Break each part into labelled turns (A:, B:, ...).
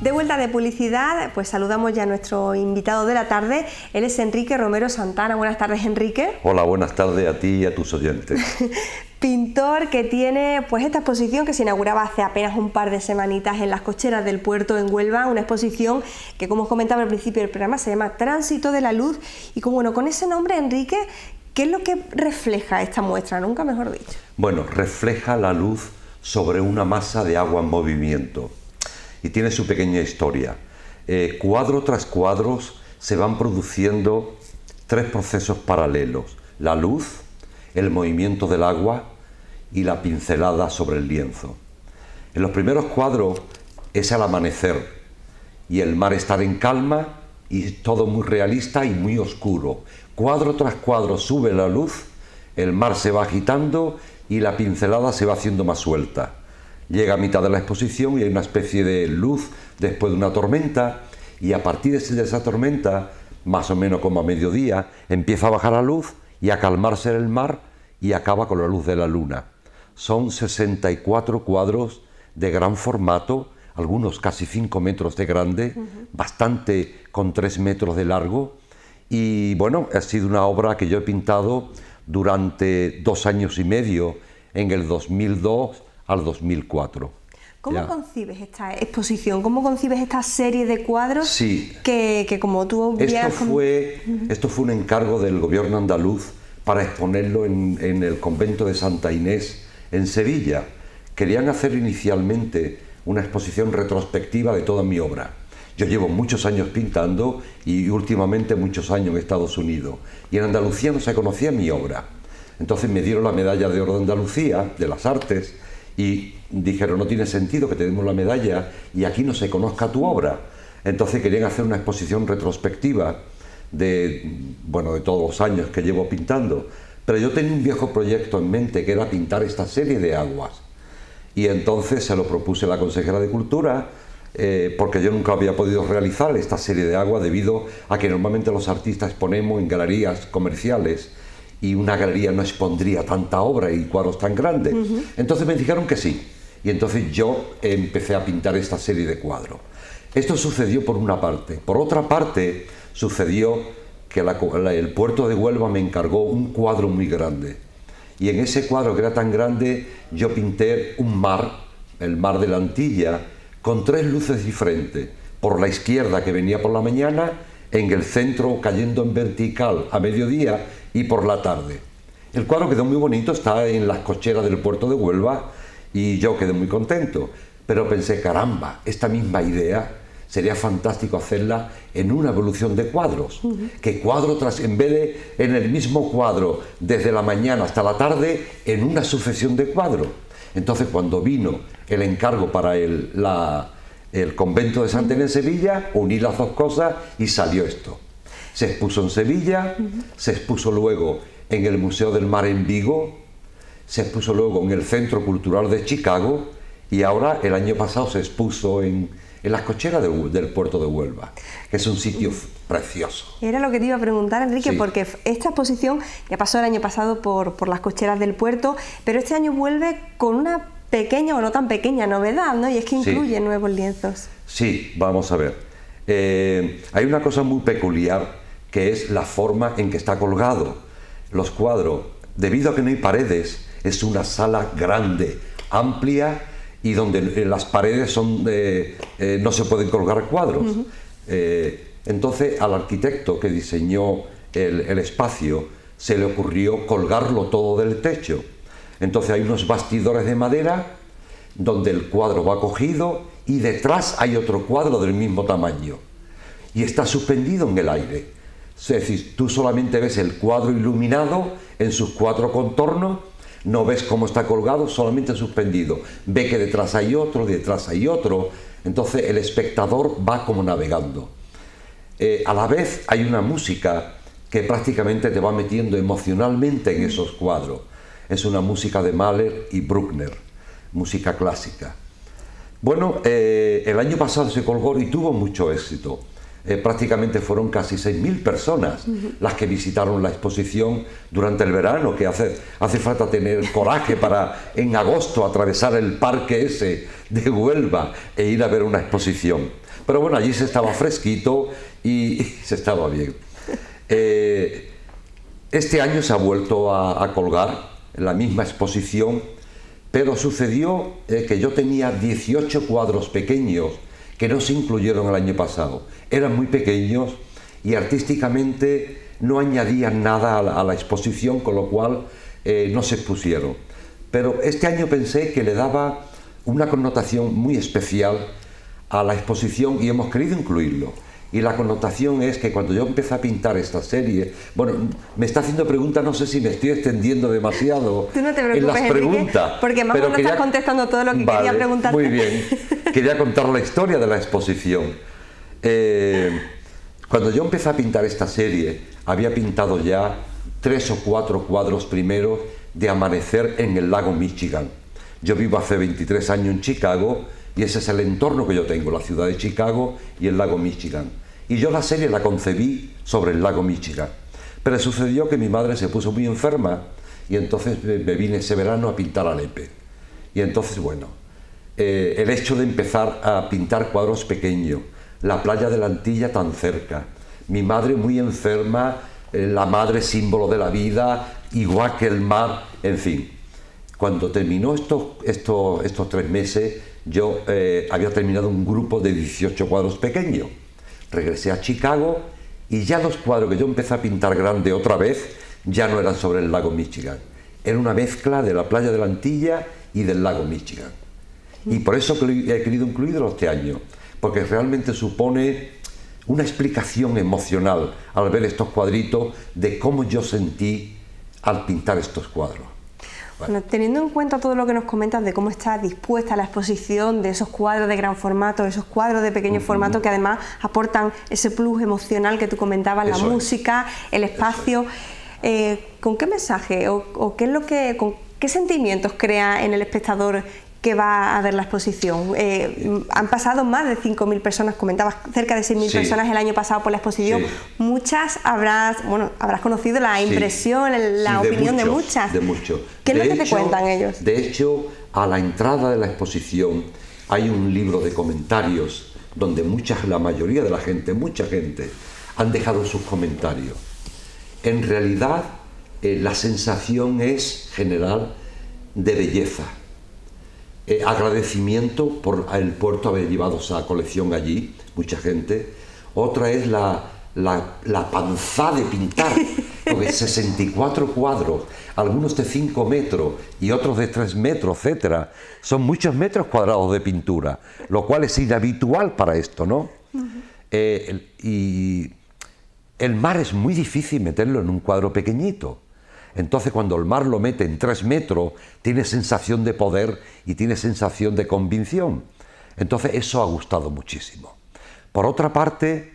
A: De vuelta de publicidad, pues saludamos ya a nuestro invitado de la tarde. Él es Enrique Romero Santana. Buenas tardes, Enrique.
B: Hola, buenas tardes a ti y a tus oyentes.
A: Pintor que tiene pues esta exposición que se inauguraba hace apenas un par de semanitas en las cocheras del puerto en Huelva, una exposición que, como os comentaba al principio del programa, se llama Tránsito de la Luz. Y bueno, con ese nombre, Enrique, ¿qué es lo que refleja esta muestra? Nunca mejor dicho.
B: Bueno, refleja la luz sobre una masa de agua en movimiento y tiene su pequeña historia. Cuadro tras cuadro se van produciendo tres procesos paralelos: la luz, el movimiento del agua y la pincelada sobre el lienzo. En los primeros cuadros es el amanecer y el mar estar en calma y todo muy realista y muy oscuro. Cuadro tras cuadro sube la luz, el mar se va agitando y la pincelada se va haciendo más suelta. Llega a mitad de la exposición y hay una especie de luz después de una tormenta, y a partir de esa tormenta, más o menos como a mediodía, empieza a bajar la luz y a calmarse el mar y acaba con la luz de la luna. Son 64 cuadros de gran formato, algunos casi 5 metros de grande, bastante con 3 metros de largo, y bueno, ha sido una obra que yo he pintado durante 2 años y medio, en el 2002 al 2004.
A: ¿Cómo concibes esta exposición? ¿Cómo concibes esta serie de cuadros?
B: Sí.
A: Que como tú
B: Esto fue un encargo del gobierno andaluz para exponerlo en el convento de Santa Inés en Sevilla. Querían hacer inicialmente una exposición retrospectiva de toda mi obra. Yo llevo muchos años pintando y últimamente muchos años en Estados Unidos, y en Andalucía no se conocía mi obra. Entonces me dieron la medalla de oro de Andalucía, de las artes, y dijeron: no tiene sentido que te demos la medalla y aquí no se conozca tu obra. Entonces querían hacer una exposición retrospectiva de todos los años que llevo pintando, pero yo tenía un viejo proyecto en mente, que era pintar esta serie de aguas, y entonces se lo propuse a la consejera de Cultura, porque yo nunca había podido realizar esta serie de aguas debido a que normalmente los artistas exponemos en galerías comerciales y una galería no expondría tanta obra y cuadros tan grandes. Entonces me dijeron que sí, y entonces yo empecé a pintar esta serie de cuadros. Esto sucedió por una parte. Por otra parte, sucedió que el puerto de Huelva me encargó un cuadro muy grande, y en ese cuadro, que era tan grande, yo pinté un mar, el mar de la Antilla, con 3 luces diferentes: por la izquierda, que venía por la mañana, en el centro cayendo en vertical a mediodía, y por la tarde. El cuadro quedó muy bonito, está en las cocheras del puerto de Huelva y yo quedé muy contento, pero pensé: caramba, esta misma idea sería fantástico hacerla en una evolución de cuadros, que cuadro tras, en vez de en el mismo cuadro desde la mañana hasta la tarde, en una sucesión de cuadros. Entonces, cuando vino el encargo para el convento de Santa Inés en Sevilla, uní las dos cosas y salió esto. Se expuso en Sevilla, se expuso luego en el Museo del Mar en Vigo, se expuso luego en el Centro Cultural de Chicago, y ahora el año pasado se expuso en las cocheras del puerto de Huelva, que es un sitio precioso.
A: Era lo que te iba a preguntar, Enrique,
B: sí,
A: porque esta exposición ya pasó el año pasado por las cocheras del puerto, pero este año vuelve con una pequeña o no tan pequeña novedad, ¿no? Y es que incluye nuevos lienzos.
B: Sí, vamos a ver. Hay una cosa muy peculiar, que es la forma en que está colgado. Los cuadros, debido a que no hay paredes, es una sala grande, amplia, y donde las paredes son no se pueden colgar cuadros. Entonces al arquitecto que diseñó el espacio se le ocurrió colgarlo todo del techo. Entonces hay unos bastidores de madera donde el cuadro va cogido y detrás hay otro cuadro del mismo tamaño y está suspendido en el aire. Es decir, tú solamente ves el cuadro iluminado en sus 4 contornos, no ves cómo está colgado, solamente suspendido. Ve que detrás hay otro, entonces el espectador va como navegando. A la vez hay una música que prácticamente te va metiendo emocionalmente en esos cuadros. Es una música de Mahler y Bruckner, música clásica. Bueno, el año pasado se colgó y tuvo mucho éxito. prácticamente fueron casi 6.000 personas las que visitaron la exposición durante el verano, que hace falta tener coraje para en agosto atravesar el parque ese de Huelva e ir a ver una exposición. Pero bueno, allí se estaba fresquito y se estaba bien. Este año se ha vuelto a colgar la misma exposición, pero sucedió que yo tenía 18 cuadros pequeños que no se incluyeron el año pasado. Eran muy pequeños y artísticamente no añadían nada a la exposición, con lo cual no se expusieron. Pero este año pensé que le daba una connotación muy especial a la exposición y hemos querido incluirlo. Y la connotación es que cuando yo empecé a pintar esta serie, bueno, me está haciendo preguntas, no sé si me estoy extendiendo demasiado en las preguntas.
A: Porque más o menos estás contestando todo lo que quería preguntarte.
B: Muy bien, quería contar la historia de la exposición. Cuando yo empecé a pintar esta serie, había pintado ya 3 o 4 cuadros primeros de amanecer en el lago Michigan. Yo vivo hace 23 años en Chicago, y ese es el entorno que yo tengo, la ciudad de Chicago y el lago Michigan. Y yo la serie la concebí sobre el lago Michigan. Pero sucedió que mi madre se puso muy enferma y entonces me vine ese verano a pintar Alepe. Y entonces, bueno, el hecho de empezar a pintar cuadros pequeños, la playa de la Antilla tan cerca, mi madre muy enferma, la madre símbolo de la vida, igual que el mar, en fin. Cuando terminó estos 3 meses, yo había terminado un grupo de 18 cuadros pequeños. Regresé a Chicago y ya los cuadros que yo empecé a pintar grande otra vez ya no eran sobre el lago Michigan. Era una mezcla de la playa de la Antilla y del lago Michigan. Y por eso he querido incluirlo este año, porque realmente supone una explicación emocional al ver estos cuadritos de cómo yo sentí al pintar estos cuadros.
A: Bueno, teniendo en cuenta todo lo que nos comentas de cómo está dispuesta la exposición de esos cuadros de gran formato, esos cuadros de pequeño formato que además aportan ese plus emocional que tú comentabas, la música, el espacio, ¿con qué mensaje o qué es lo que, con qué sentimientos crea en el espectador que va a ver la exposición? Han pasado más de 5.000 personas, comentabas cerca de 6.000 personas el año pasado por la exposición. Muchas habrás conocido la impresión, la opinión de muchas.
B: De muchos.
A: ¿Qué es lo que te cuentan ellos?
B: De hecho, a la entrada de la exposición hay un libro de comentarios donde la mayoría de la gente, mucha gente, han dejado sus comentarios. En realidad, la sensación es general de belleza. Agradecimiento por el puerto haber llevado esa colección allí, mucha gente. Otra es la panza de pintar, porque 64 cuadros, algunos de 5 metros y otros de 3 metros, etcétera. Son muchos metros cuadrados de pintura, lo cual es inhabitual para esto, ¿no? Y el mar es muy difícil meterlo en un cuadro pequeñito. Entonces, cuando el mar lo mete en 3 metros, tiene sensación de poder y tiene sensación de convicción. Entonces, eso ha gustado muchísimo. Por otra parte,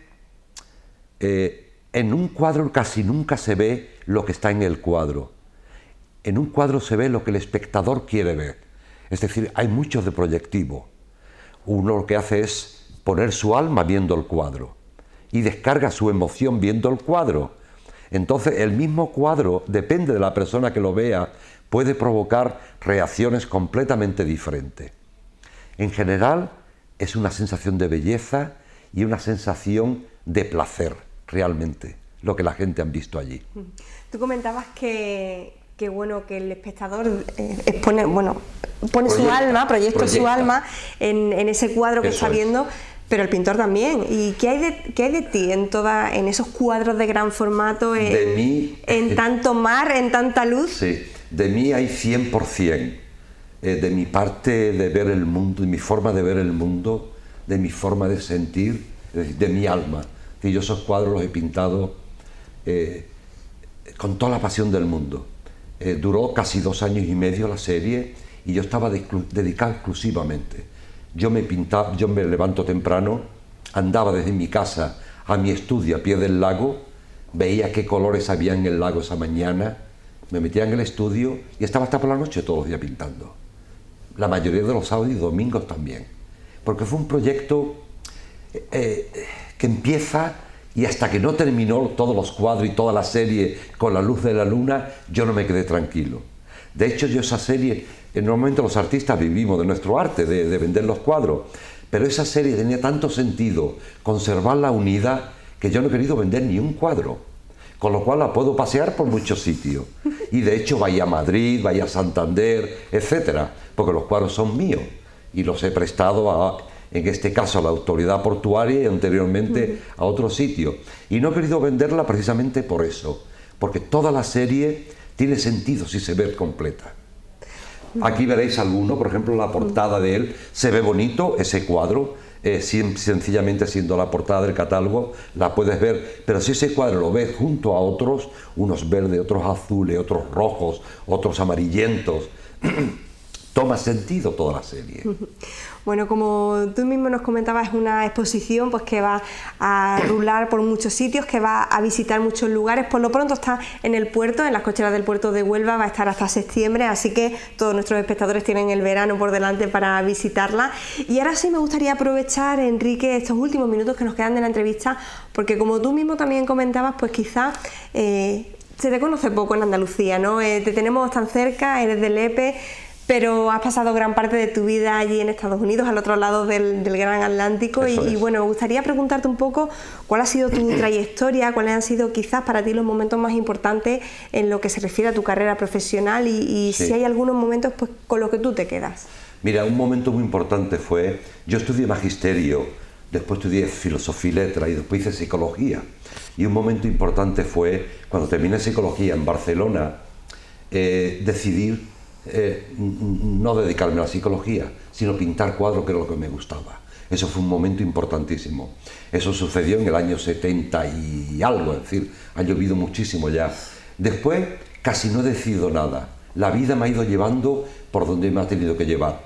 B: en un cuadro casi nunca se ve lo que está en el cuadro. En un cuadro se ve lo que el espectador quiere ver. Es decir, hay mucho de proyectivo. Uno lo que hace es poner su alma viendo el cuadro y descarga su emoción viendo el cuadro. Entonces, el mismo cuadro, depende de la persona que lo vea, puede provocar reacciones completamente diferentes. En general, es una sensación de belleza y una sensación de placer, realmente, lo que la gente ha visto allí.
A: Tú comentabas que el espectador pone su alma, proyecta su alma en ese cuadro que está viendo. Pero el pintor también. ¿Y qué hay de ti en esos cuadros de gran formato, en tanto mar, en tanta luz?
B: Sí, de mí hay 100%. De mi parte de ver el mundo, de mi forma de ver el mundo, de mi forma de sentir, de mi alma. Y yo esos cuadros los he pintado con toda la pasión del mundo. Duró casi 2 años y medio la serie y yo estaba dedicado exclusivamente. Yo me levanto temprano, andaba desde mi casa a mi estudio a pie del lago, veía qué colores había en el lago esa mañana, me metía en el estudio y estaba hasta por la noche todos los días pintando. La mayoría de los sábados y domingos también. Porque fue un proyecto que que empieza y hasta que no terminó todos los cuadros y toda la serie con la luz de la luna, yo no me quedé tranquilo. De hecho, yo esa serie, normalmente los artistas vivimos de nuestro arte, de vender los cuadros, pero esa serie tenía tanto sentido conservarla unida que yo no he querido vender ni un cuadro, con lo cual la puedo pasear por muchos sitios. Y de hecho vaya a Madrid, vaya a Santander, etcétera, porque los cuadros son míos y los he prestado en este caso a la autoridad portuaria y anteriormente a otro sitio. Y no he querido venderla precisamente por eso, porque toda la serie tiene sentido si se ve completa. Aquí veréis alguno, por ejemplo, la portada de él, se ve bonito ese cuadro, sencillamente siendo la portada del catálogo, la puedes ver, pero si ese cuadro lo ves junto a otros, unos verdes, otros azules, otros rojos, otros amarillentos, toma sentido toda la serie.
A: Bueno, como tú mismo nos comentabas, es una exposición pues que va a rular por muchos sitios, que va a visitar muchos lugares. Por lo pronto está en el puerto, en las cocheras del puerto de Huelva, va a estar hasta septiembre, así que todos nuestros espectadores tienen el verano por delante para visitarla. Y ahora sí me gustaría aprovechar, Enrique, estos últimos minutos que nos quedan de la entrevista, porque como tú mismo también comentabas, pues quizá se te conoce poco en Andalucía, ¿no? Te tenemos tan cerca, eres de Lepe, pero has pasado gran parte de tu vida allí en Estados Unidos, al otro lado del Gran Atlántico, y bueno, me gustaría preguntarte un poco cuál ha sido tu trayectoria, cuáles han sido quizás para ti los momentos más importantes en lo que se refiere a tu carrera profesional y
B: Sí.
A: si hay algunos momentos pues con los que tú te quedas.
B: Mira, un momento muy importante fue, yo estudié magisterio, después estudié filosofía y letras y después hice psicología. Y un momento importante fue, cuando terminé psicología en Barcelona, decidir no dedicarme a la psicología, sino pintar cuadros, que era lo que me gustaba. Eso fue un momento importantísimo. Eso sucedió en el año 70 y algo, es decir, ha llovido muchísimo ya. Después casi no he decidido nada. La vida me ha ido llevando por donde me ha tenido que llevar.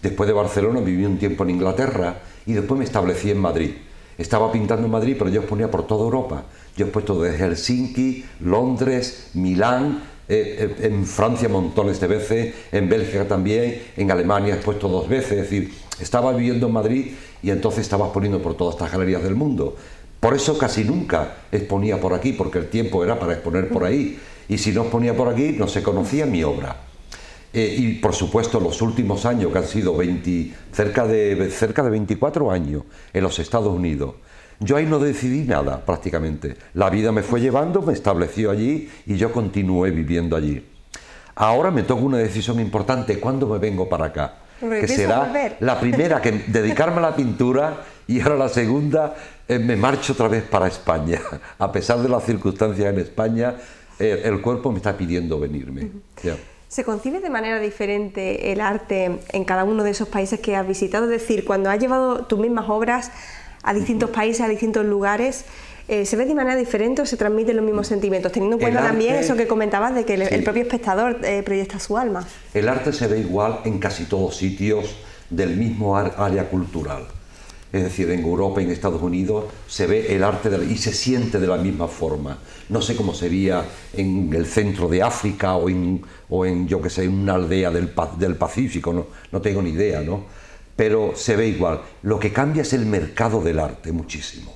B: Después de Barcelona viví un tiempo en Inglaterra y después me establecí en Madrid. Estaba pintando en Madrid, pero yo exponía por toda Europa. Yo he puesto desde Helsinki, Londres, Milán, en Francia montones de veces, en Bélgica también, en Alemania he puesto 2 veces, es decir, estaba viviendo en Madrid y entonces estaba exponiendo por todas estas galerías del mundo. Por eso casi nunca exponía por aquí, porque el tiempo era para exponer por ahí, y si no exponía por aquí no se conocía mi obra. Y por supuesto los últimos años, que han sido cerca de 24 años en los Estados Unidos, yo ahí no decidí nada prácticamente. La vida me fue llevando, me estableció allí y yo continué viviendo allí. Ahora me toca una decisión importante, ¿cuándo me vengo para acá? Que será la primera, que dedicarme a la pintura, y ahora la segunda, me marcho otra vez para España. A pesar de las circunstancias en España, el cuerpo me está pidiendo venirme. Ya.
A: ¿Se concibe de manera diferente el arte en cada uno de esos países que has visitado? Es decir, cuando has llevado tus mismas obras a distintos países, a distintos lugares, ¿se ve de manera diferente o se transmiten los mismos sentimientos? Teniendo en cuenta también eso que comentabas de que el propio espectador proyecta su alma.
B: El arte se ve igual en casi todos sitios del mismo área cultural. Es decir, en Europa y en Estados Unidos se ve el arte y se siente de la misma forma. No sé cómo sería en el centro de África o en yo que sé, una aldea del Pacífico, no tengo ni idea, ¿no? Pero se ve igual. Lo que cambia es el mercado del arte, muchísimo.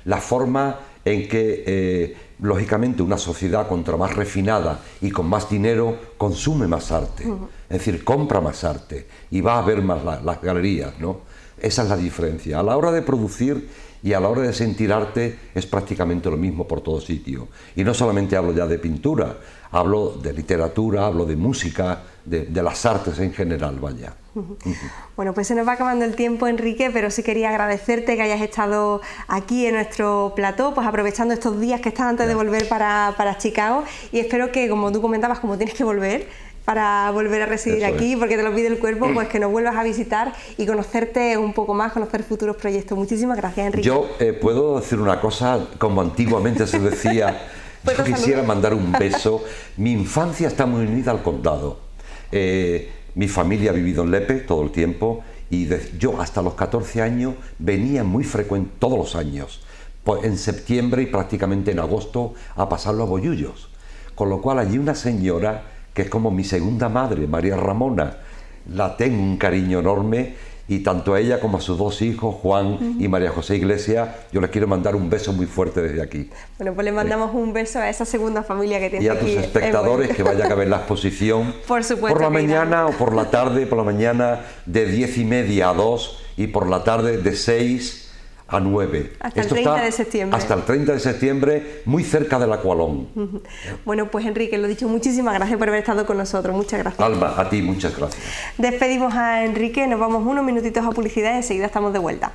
B: La forma en que, lógicamente, una sociedad contra más refinada y con más dinero consume más arte. Es decir, compra más arte y va a ver más las galerías, ¿no? Esa es la diferencia. A la hora de producir y a la hora de sentir arte es prácticamente lo mismo por todo sitio. Y no solamente hablo ya de pintura, hablo de literatura, hablo de música, de las artes en general, vaya.
A: Bueno, pues se nos va acabando el tiempo, Enrique, pero sí quería agradecerte que hayas estado aquí en nuestro plató, pues aprovechando estos días que estás antes de volver para Chicago, y espero que, como tú comentabas, como tienes que volver para volver a residir aquí, porque te lo pide el cuerpo, pues que nos vuelvas a visitar y conocerte un poco más, conocer futuros proyectos. Muchísimas gracias, Enrique.
B: Yo puedo decir una cosa, como antiguamente se decía, yo quisiera mandar un beso. Mi infancia está muy unida al condado. Mi familia ha vivido en Lepe todo el tiempo y yo hasta los 14 años venía muy frecuente, todos los años, pues en septiembre y prácticamente en agosto, a pasarlo a Bollullos. Con lo cual allí una señora que es como mi segunda madre, María Ramona, la tengo un cariño enorme y tanto a ella como a sus dos hijos, Juan y María José Iglesias, yo les quiero mandar un beso muy fuerte desde aquí.
A: Bueno, pues le mandamos un beso a esa segunda familia que tiene
B: y a
A: aquí.
B: tus espectadores que vayan a ver la exposición
A: por supuesto,
B: por la mañana o por la tarde, por la mañana de 10:30 a 2 y por la tarde de 6 a 9.
A: Hasta el 30 de septiembre.
B: Hasta el 30 de septiembre, muy cerca del Aqualón.
A: Bueno, pues Enrique, lo dicho, muchísimas gracias por haber estado con nosotros. Muchas gracias.
B: Alma, a ti muchas gracias.
A: Despedimos a Enrique, nos vamos unos minutitos a publicidad y enseguida estamos de vuelta.